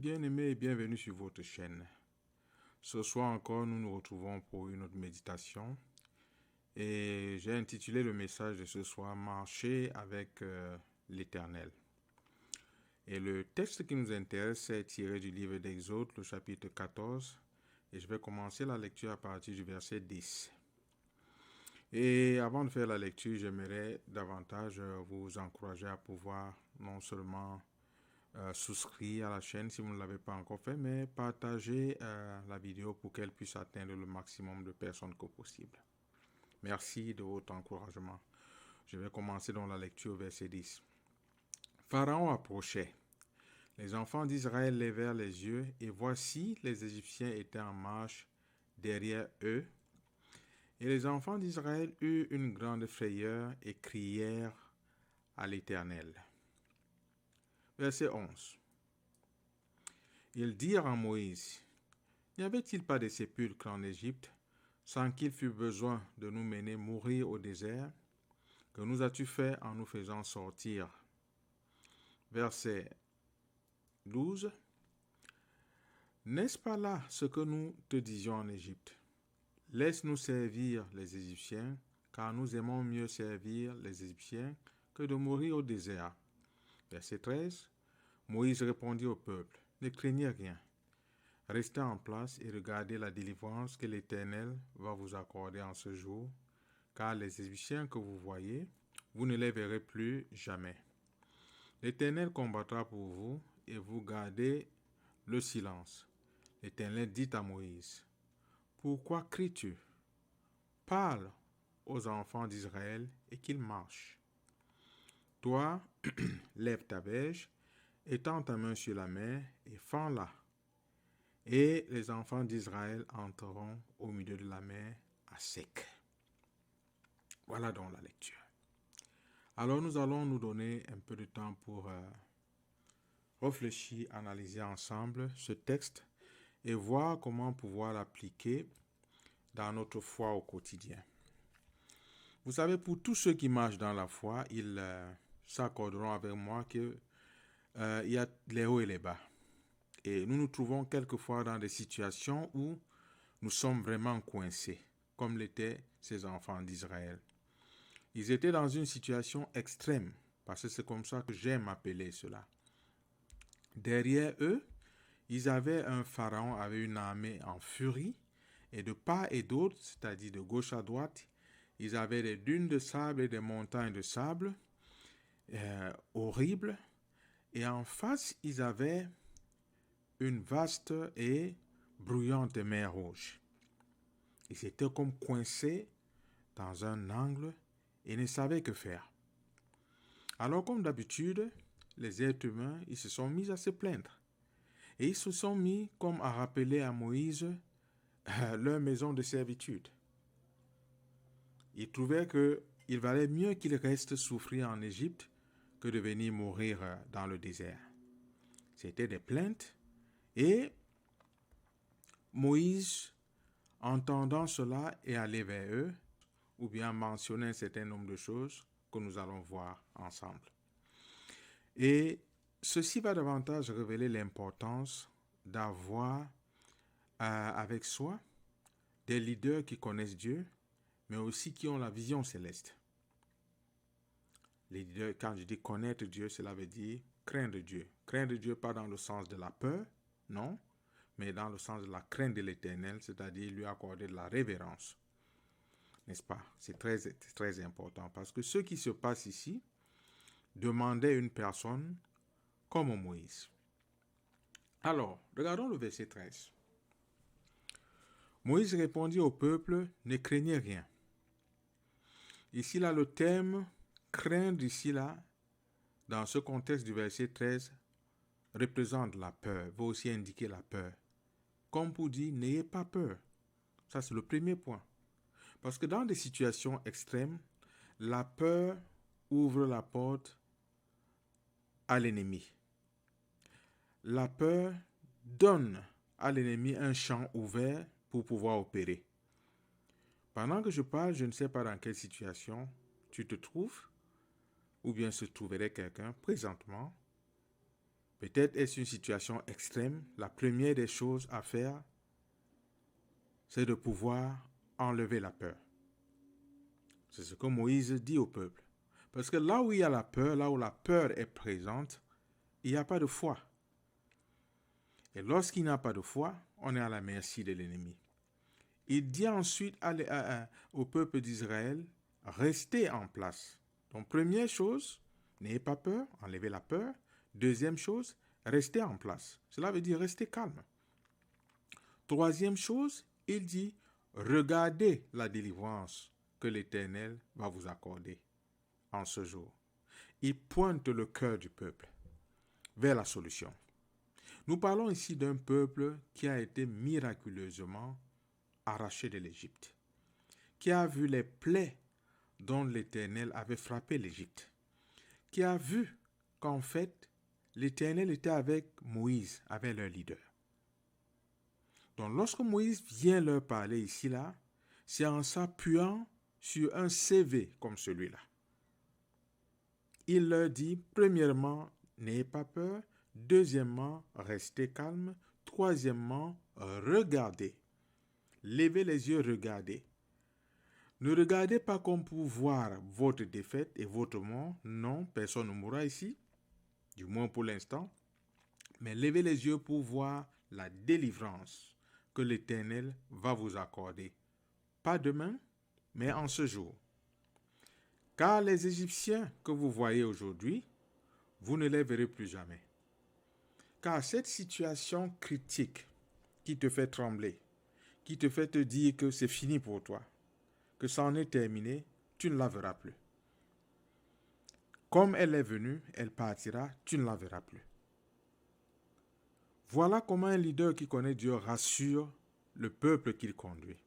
Bien-aimés et bienvenue sur votre chaîne. Ce soir encore, nous nous retrouvons pour une autre méditation. Et j'ai intitulé le message de ce soir « Marcher avec l'Éternel ». Et le texte qui nous intéresse est tiré du livre d'Exode, le chapitre 14. Et je vais commencer la lecture à partir du verset 10. Et avant de faire la lecture, j'aimerais davantage vous encourager à pouvoir non seulement souscrire à la chaîne si vous ne l'avez pas encore fait, mais partagez la vidéo pour qu'elle puisse atteindre le maximum de personnes que possible. Merci de votre encouragement. Je vais commencer dans la lecture verset 10. Pharaon approchait. Les enfants d'Israël levèrent les yeux et voici les Égyptiens étaient en marche derrière eux. Et les enfants d'Israël eurent une grande frayeur et crièrent à l'Éternel. Verset 11. Ils dirent à Moïse, « N'y avait-il pas de sépulcres en Égypte, sans qu'il fût besoin de nous mener mourir au désert? Que nous as-tu fait en nous faisant sortir ?» Verset 12. « N'est-ce pas là ce que nous te disions en Égypte? Laisse-nous servir les Égyptiens, car nous aimons mieux servir les Égyptiens que de mourir au désert. » Verset 13. Moïse répondit au peuple, « Ne craignez rien. Restez en place et regardez la délivrance que l'Éternel va vous accorder en ce jour, car les Égyptiens que vous voyez, vous ne les verrez plus jamais. L'Éternel combattra pour vous et vous gardez le silence. » L'Éternel dit à Moïse, « Pourquoi cries-tu? Parle aux enfants d'Israël et qu'ils marchent. Toi, lève ta verge, étends ta main sur la mer et fends-la. Et les enfants d'Israël entreront au milieu de la mer à sec. » Voilà donc la lecture. Alors nous allons nous donner un peu de temps pour réfléchir, analyser ensemble ce texte et voir comment pouvoir l'appliquer dans notre foi au quotidien. Vous savez, pour tous ceux qui marchent dans la foi, ils s'accorderont avec moi qu'il y a les hauts et les bas. Et nous nous trouvons quelquefois dans des situations où nous sommes vraiment coincés, comme l'étaient ces enfants d'Israël. Ils étaient dans une situation extrême, parce que c'est comme ça que j'aime appeler cela. Derrière eux, ils avaient un pharaon avec une armée en furie, et de part et d'autre, c'est-à-dire de gauche à droite, ils avaient des dunes de sable et des montagnes de sable horribles, et en face, ils avaient une vaste et bruyante mer Rouge. Ils étaient comme coincés dans un angle et ne savaient que faire. Alors, comme d'habitude, les êtres humains, ils se sont mis à se plaindre. Et ils se sont mis comme à rappeler à Moïse leur maison de servitude. Ils trouvaient qu'il valait mieux qu'ils restent souffrir en Égypte que de venir mourir dans le désert. C'était des plaintes. Et Moïse, entendant cela, est allé vers eux, ou bien mentionner un certain nombre de choses que nous allons voir ensemble. Et ceci va davantage révéler l'importance d'avoir avec soi des leaders qui connaissent Dieu, mais aussi qui ont la vision céleste. Les leaders, quand je dis connaître Dieu, cela veut dire craindre Dieu. Craindre Dieu pas dans le sens de la peur, non, mais dans le sens de la crainte de l'Éternel, c'est-à-dire lui accorder de la révérence. N'est-ce pas? C'est très, très important parce que ce qui se passe ici demandait une personne comme Moïse. Alors, regardons le verset 13. Moïse répondit au peuple, « Ne craignez rien. » Ici, là, le terme « craindre » ici, là, dans ce contexte du verset 13, représente la peur, va aussi indiquer la peur. Comme pour dire, n'ayez pas peur. Ça, c'est le premier point. Parce que dans des situations extrêmes, la peur ouvre la porte à l'ennemi. La peur donne à l'ennemi un champ ouvert pour pouvoir opérer. Pendant que je parle, je ne sais pas dans quelle situation tu te trouves, ou bien se trouverait quelqu'un présentement. Peut-être est-ce une situation extrême. La première des choses à faire, c'est de pouvoir enlever la peur. C'est ce que Moïse dit au peuple. Parce que là où il y a la peur, là où la peur est présente, il n'y a pas de foi. Et lorsqu'il n'y a pas de foi, on est à la merci de l'ennemi. Il dit ensuite au peuple d'Israël, restez en place. Donc première chose, n'ayez pas peur, enlevez la peur. Deuxième chose, restez en place. Cela veut dire restez calme. Troisième chose, il dit, regardez la délivrance que l'Éternel va vous accorder en ce jour. Il pointe le cœur du peuple vers la solution. Nous parlons ici d'un peuple qui a été miraculeusement arraché de l'Égypte, qui a vu les plaies dont l'Éternel avait frappé l'Égypte, qui a vu qu'en fait, l'Éternel était avec Moïse, avec leur leader. Donc lorsque Moïse vient leur parler ici, là, c'est en s'appuyant sur un CV comme celui-là. Il leur dit, premièrement, n'ayez pas peur. Deuxièmement, restez calme. Troisièmement, regardez. Levez les yeux, regardez. Ne regardez pas comme pour voir votre défaite et votre mort. Non, personne ne mourra ici, du moins pour l'instant. Mais levez les yeux pour voir la délivrance que l'Éternel va vous accorder. Pas demain, mais en ce jour. Car les Égyptiens que vous voyez aujourd'hui, vous ne les verrez plus jamais. Car cette situation critique qui te fait trembler, qui te fait te dire que c'est fini pour toi, que ça en est terminé, tu ne la verras plus. Comme elle est venue, elle partira, tu ne la verras plus. Voilà comment un leader qui connaît Dieu rassure le peuple qu'il conduit.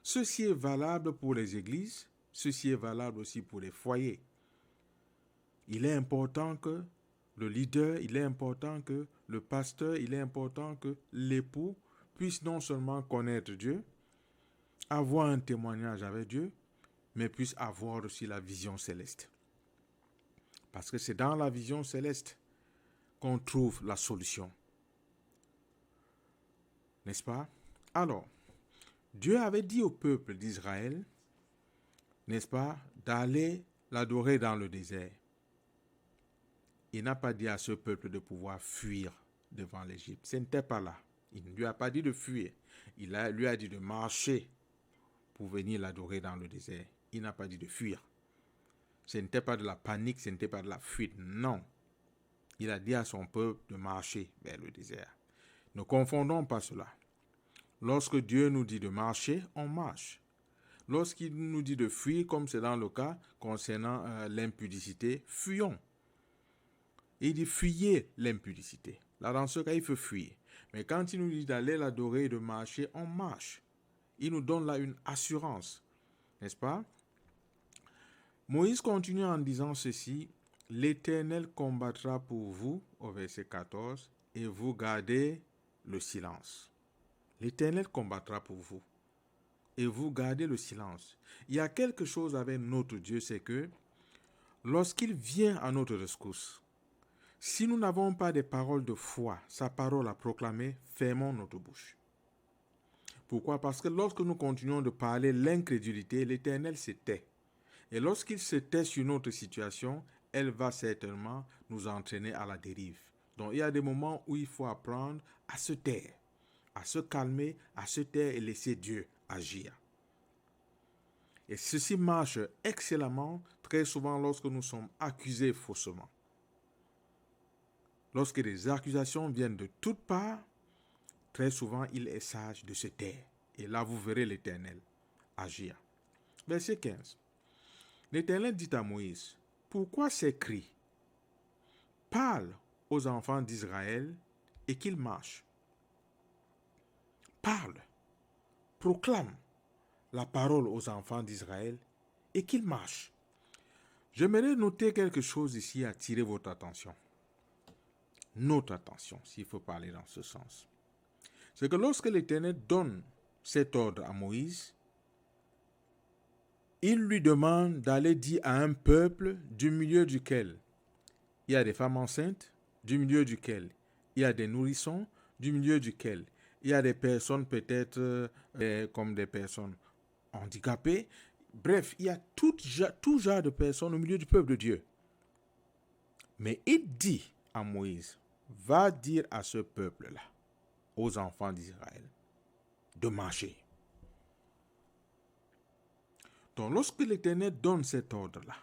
Ceci est valable pour les églises, ceci est valable aussi pour les foyers. Il est important que le leader, il est important que le pasteur, il est important que l'époux puisse non seulement connaître Dieu, avoir un témoignage avec Dieu, mais puisse avoir aussi la vision céleste. Parce que c'est dans la vision céleste qu'on trouve la solution. N'est-ce pas? Alors, Dieu avait dit au peuple d'Israël, n'est-ce pas, d'aller l'adorer dans le désert. Il n'a pas dit à ce peuple de pouvoir fuir devant l'Égypte. Ce n'était pas là. Il ne lui a pas dit de fuir. Il lui a dit de marcher pour venir l'adorer dans le désert. Il n'a pas dit de fuir. Ce n'était pas de la panique, ce n'était pas de la fuite. Non. Il a dit à son peuple de marcher vers le désert. Ne confondons pas cela. Lorsque Dieu nous dit de marcher, on marche. Lorsqu'il nous dit de fuir, comme c'est dans le cas concernant l'impudicité, fuyons. Il dit fuyez l'impudicité. Là, dans ce cas, il faut fuir. Mais quand il nous dit d'aller l'adorer et de marcher, on marche. Il nous donne là une assurance. N'est-ce pas? Moïse continue en disant ceci. L'Éternel combattra pour vous, au verset 14, et vous gardez le silence. L'Éternel combattra pour vous, et vous gardez le silence. Il y a quelque chose avec notre Dieu, c'est que lorsqu'il vient à notre rescousse, si nous n'avons pas des paroles de foi, sa parole à proclamer, fermons notre bouche. Pourquoi? Parce que lorsque nous continuons de parler l'incrédulité, l'Éternel se tait. Et lorsqu'il se tait sur notre situation, elle va certainement nous entraîner à la dérive. Donc il y a des moments où il faut apprendre à se taire, à se calmer, à se taire et laisser Dieu agir. Et ceci marche excellemment très souvent lorsque nous sommes accusés faussement. Lorsque des accusations viennent de toutes parts, très souvent il est sage de se taire. Et là vous verrez l'Éternel agir. Verset 15. L'Éternel dit à Moïse, pourquoi ces cris? Parle aux enfants d'Israël et qu'ils marchent. Parle, proclame la parole aux enfants d'Israël et qu'ils marchent. J'aimerais noter quelque chose ici, attirer votre attention. Notre attention, s'il faut parler dans ce sens. C'est que lorsque l'Éternel donne cet ordre à Moïse, il lui demande d'aller dire à un peuple du milieu duquel il y a des femmes enceintes, du milieu duquel il y a des nourrissons, du milieu duquel il y a des personnes peut-être comme des personnes handicapées. Bref, il y a tout genre de personnes au milieu du peuple de Dieu. Mais il dit à Moïse, va dire à ce peuple-là, aux enfants d'Israël, de marcher. Donc lorsque l'Éternel donne cet ordre-là,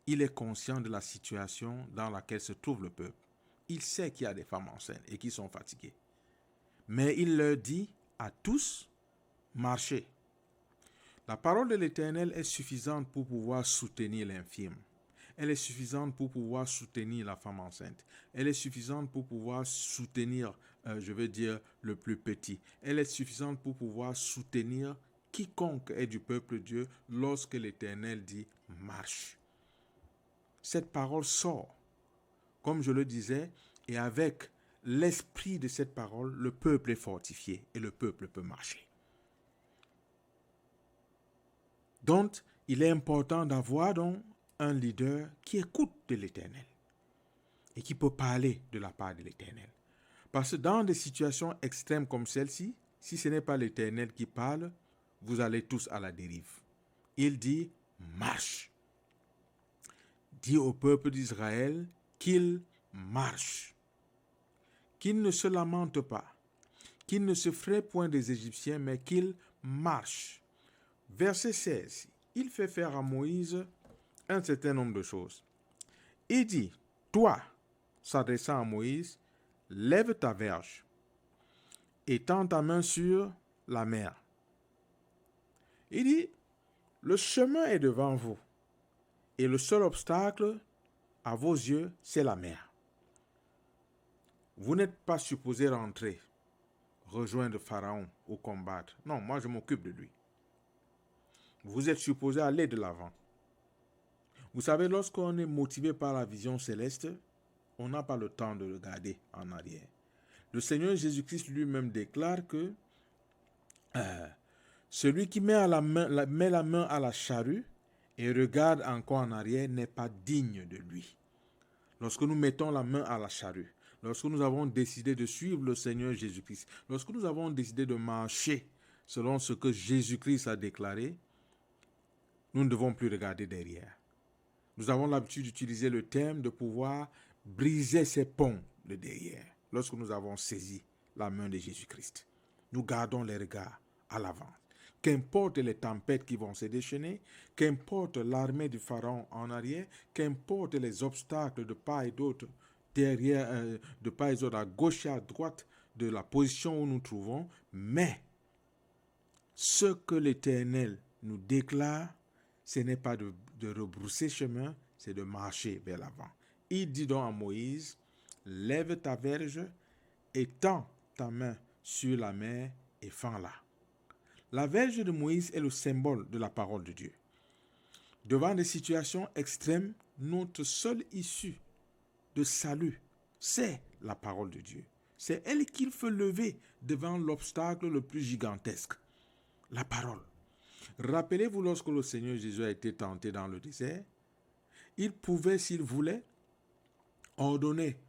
il est conscient de la situation dans laquelle se trouve le peuple. Il sait qu'il y a des femmes enceintes et qui sont fatiguées. Mais il leur dit à tous, marchez. La parole de l'Éternel est suffisante pour pouvoir soutenir l'infirme. Elle est suffisante pour pouvoir soutenir la femme enceinte. Elle est suffisante pour pouvoir soutenir, le plus petit. Elle est suffisante pour pouvoir soutenir quiconque est du peuple de Dieu lorsque l'Éternel dit marche. Cette parole sort, comme je le disais, et avec l'esprit de cette parole, le peuple est fortifié et le peuple peut marcher. Donc, il est important d'avoir donc un leader qui écoute de l'Éternel et qui peut parler de la part de l'Éternel. Parce que dans des situations extrêmes comme celle-ci, si ce n'est pas l'Éternel qui parle, vous allez tous à la dérive. Il dit, marche. Dis au peuple d'Israël qu'il marche, qu'il ne se lamente pas, qu'il ne se ferait point des Égyptiens, mais qu'il marche. Verset 16, il fait faire à Moïse un certain nombre de choses. Il dit, toi, s'adressant à Moïse, lève ta verge et tends ta main sur la mer. Il dit, le chemin est devant vous et le seul obstacle à vos yeux, c'est la mer. Vous n'êtes pas supposé rentrer, rejoindre Pharaon ou combattre. Non, moi je m'occupe de lui. Vous êtes supposé aller de l'avant. Vous savez, lorsqu'on est motivé par la vision céleste, on n'a pas le temps de regarder en arrière. Le Seigneur Jésus-Christ lui-même déclare que celui qui met la main à la charrue et regarde encore en arrière n'est pas digne de lui. Lorsque nous mettons la main à la charrue, lorsque nous avons décidé de suivre le Seigneur Jésus-Christ, lorsque nous avons décidé de marcher selon ce que Jésus-Christ a déclaré, nous ne devons plus regarder derrière. Nous avons l'habitude d'utiliser le terme de pouvoir briser ces ponts de derrière lorsque nous avons saisi la main de Jésus-Christ. Nous gardons les regards à l'avant. Qu'importe les tempêtes qui vont se déchaîner, qu'importe l'armée du Pharaon en arrière, qu'importe les obstacles de part et d'autre derrière, de part et d'autre à gauche et à droite de la position où nous trouvons, mais ce que l'Éternel nous déclare, ce n'est pas de rebrousser chemin, c'est de marcher vers l'avant. Il dit donc à Moïse, lève ta verge et tends ta main sur la mer et fends-la. La verge de Moïse est le symbole de la parole de Dieu. Devant des situations extrêmes, notre seule issue de salut, c'est la parole de Dieu. C'est elle qu'il faut lever devant l'obstacle le plus gigantesque, la parole. Rappelez-vous lorsque le Seigneur Jésus a été tenté dans le désert, il pouvait, s'il voulait, ordonner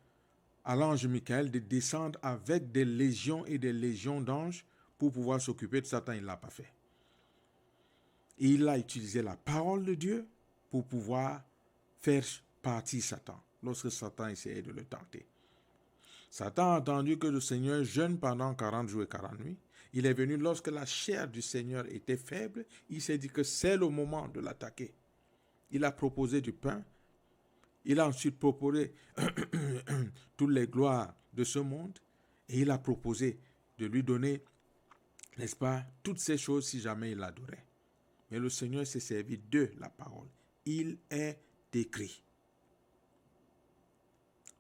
à l'ange Michael de descendre avec des légions et des légions d'anges pour pouvoir s'occuper de Satan. Il ne l'a pas fait. Et il a utilisé la parole de Dieu pour pouvoir faire partir Satan lorsque Satan essayait de le tenter. Satan a entendu que le Seigneur jeûne pendant 40 jours et 40 nuits. Il est venu lorsque la chair du Seigneur était faible. Il s'est dit que c'est le moment de l'attaquer. Il a proposé du pain. Il a ensuite proposé toutes les gloires de ce monde. Et il a proposé de lui donner, n'est-ce pas, toutes ces choses si jamais il l'adorait. Mais le Seigneur s'est servi de la parole. Il est écrit.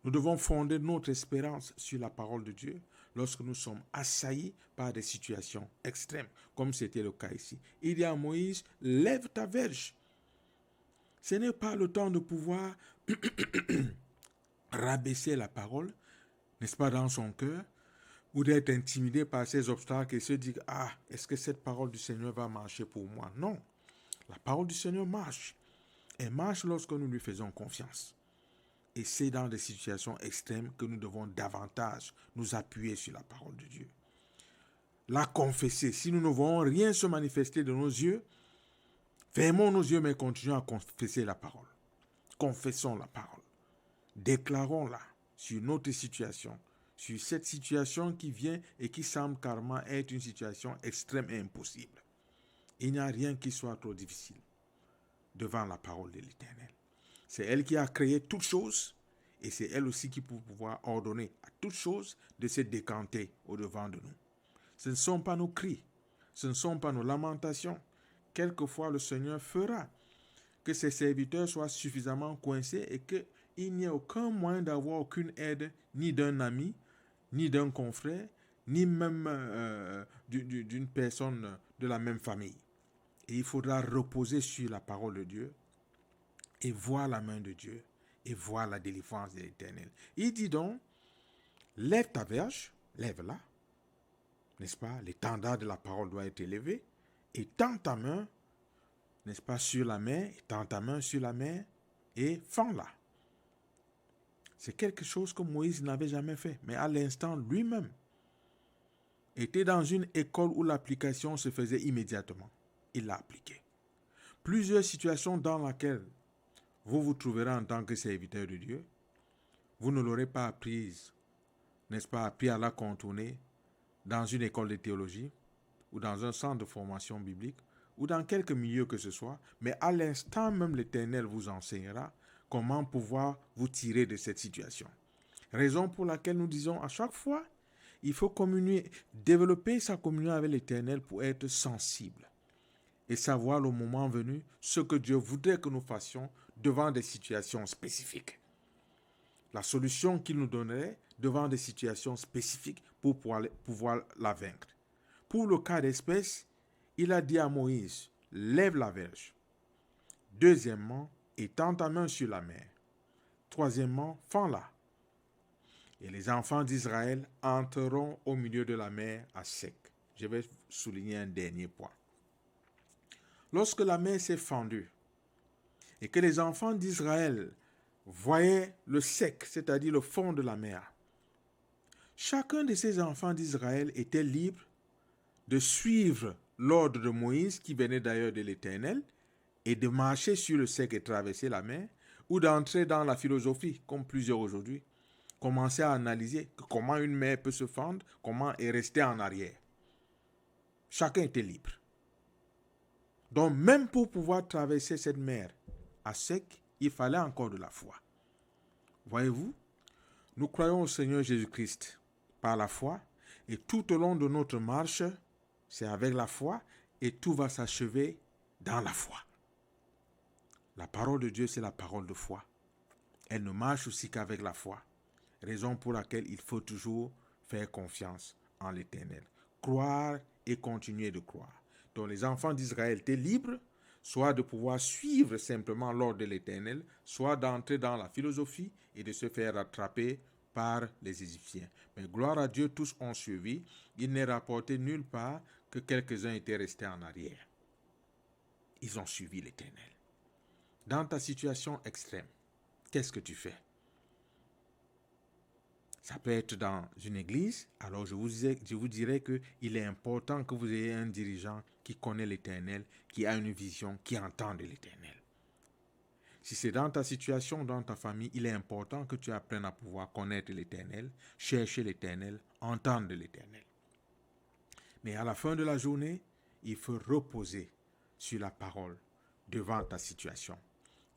Nous devons fonder notre espérance sur la parole de Dieu lorsque nous sommes assaillis par des situations extrêmes, comme c'était le cas ici. Il dit à Moïse, lève ta verge. Ce n'est pas le temps de pouvoir rabaisser la parole, n'est-ce pas, dans son cœur, ou d'être intimidé par ces obstacles et se dire, est-ce que cette parole du Seigneur va marcher pour moi? Non, la parole du Seigneur marche. Elle marche lorsque nous lui faisons confiance. Et c'est dans des situations extrêmes que nous devons davantage nous appuyer sur la parole de Dieu. La confesser. Si nous ne voyons rien se manifester de nos yeux, fermons nos yeux mais continuons à confesser la parole. Confessons la parole. Déclarons-la sur notre situation, sur cette situation qui vient et qui semble carrément être une situation extrême et impossible. Il n'y a rien qui soit trop difficile devant la parole de l'Éternel. C'est elle qui a créé toutes choses et c'est elle aussi qui peut pouvoir ordonner à toutes choses de se décanter au-devant de nous. Ce ne sont pas nos cris, ce ne sont pas nos lamentations. Quelquefois, le Seigneur fera que ses serviteurs soient suffisamment coincés et qu'il n'y ait aucun moyen d'avoir aucune aide, ni d'un ami, ni d'un confrère, ni même d'une personne de la même famille. Et il faudra reposer sur la parole de Dieu et voir la main de Dieu et voir la délivrance de l'Éternel. Il dit donc, lève ta verge, lève-la, n'est-ce pas? L'étendard de la parole doit être élevé et tends ta main, n'est-ce pas, sur la mer, tends ta main sur la mer et fends-la. C'est quelque chose que Moïse n'avait jamais fait, mais à l'instant lui-même était dans une école où l'application se faisait immédiatement. Il l'a appliqué. Plusieurs situations dans lesquelles vous vous trouverez en tant que serviteur de Dieu, vous ne l'aurez pas apprise, n'est-ce pas, appris à la contourner dans une école de théologie ou dans un centre de formation biblique ou dans quelque milieu que ce soit, mais à l'instant même l'Éternel vous enseignera comment pouvoir vous tirer de cette situation. Raison pour laquelle nous disons à chaque fois, il faut communier, développer sa communion avec l'Éternel pour être sensible et savoir le moment venu ce que Dieu voudrait que nous fassions devant des situations spécifiques. La solution qu'il nous donnerait devant des situations spécifiques pour pouvoir la vaincre. Pour le cas d'espèce, il a dit à Moïse, lève la verge. Deuxièmement, étends ta main sur la mer. Troisièmement, fends-la. Et les enfants d'Israël entreront au milieu de la mer à sec. Je vais souligner un dernier point. Lorsque la mer s'est fendue et que les enfants d'Israël voyaient le sec, c'est-à-dire le fond de la mer, chacun de ces enfants d'Israël était libre de suivre l'ordre de Moïse, qui venait d'ailleurs de l'Éternel, et de marcher sur le sec et traverser la mer, ou d'entrer dans la philosophie, comme plusieurs aujourd'hui, commencer à analyser comment une mer peut se fendre, comment et rester en arrière. Chacun était libre. Donc même pour pouvoir traverser cette mer à sec, il fallait encore de la foi. Voyez-vous, nous croyons au Seigneur Jésus-Christ par la foi, et tout au long de notre marche, c'est avec la foi, et tout va s'achever dans la foi. La parole de Dieu, c'est la parole de foi. Elle ne marche aussi qu'avec la foi. Raison pour laquelle il faut toujours faire confiance en l'Éternel. Croire et continuer de croire. Donc les enfants d'Israël étaient libres, soit de pouvoir suivre simplement l'ordre de l'Éternel, soit d'entrer dans la philosophie et de se faire rattraper par les Égyptiens. Mais gloire à Dieu, tous ont suivi. Il n'est rapporté nulle part que quelques-uns étaient restés en arrière. Ils ont suivi l'Éternel. Dans ta situation extrême, qu'est-ce que tu fais? Ça peut être dans une église. Alors je vous dirais qu'il est important que vous ayez un dirigeant qui connaît l'Éternel, qui a une vision, qui entend de l'Éternel. Si c'est dans ta situation, dans ta famille, il est important que tu apprennes à pouvoir connaître l'Éternel, chercher l'Éternel, entendre de l'Éternel. Mais à la fin de la journée, il faut reposer sur la parole devant ta situation.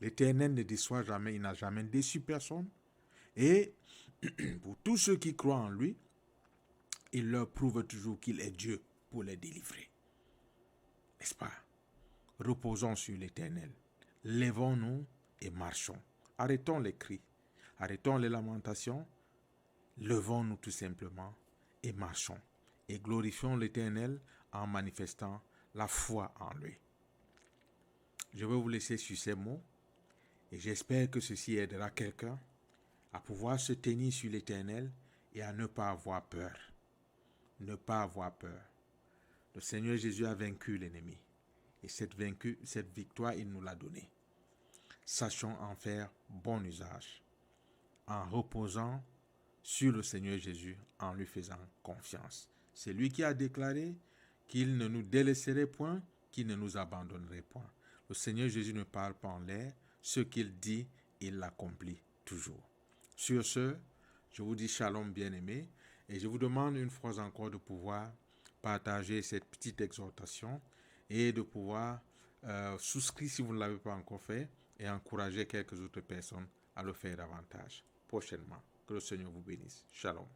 L'Éternel ne déçoit jamais, il n'a jamais déçu personne. Et pour tous ceux qui croient en lui, il leur prouve toujours qu'il est Dieu pour les délivrer. N'est-ce pas? Reposons sur l'Éternel. Lèvons-nous et marchons. Arrêtons les cris, arrêtons les lamentations. Levons-nous tout simplement et marchons. Et glorifions l'Éternel en manifestant la foi en lui. Je vais vous laisser sur ces mots et j'espère que ceci aidera quelqu'un à pouvoir se tenir sur l'Éternel et à ne pas avoir peur. Ne pas avoir peur. Le Seigneur Jésus a vaincu l'ennemi. Et cette victoire, il nous l'a donnée. Sachons en faire bon usage. en reposant sur le Seigneur Jésus, en lui faisant confiance. C'est lui qui a déclaré qu'il ne nous délaisserait point, qu'il ne nous abandonnerait point. Le Seigneur Jésus ne parle pas en l'air. Ce qu'il dit, il l'accomplit toujours. Sur ce, je vous dis shalom bien-aimés et je vous demande une fois encore de pouvoir partager cette petite exhortation et de pouvoir souscrire si vous ne l'avez pas encore fait et encourager quelques autres personnes à le faire davantage prochainement. Que le Seigneur vous bénisse. Shalom.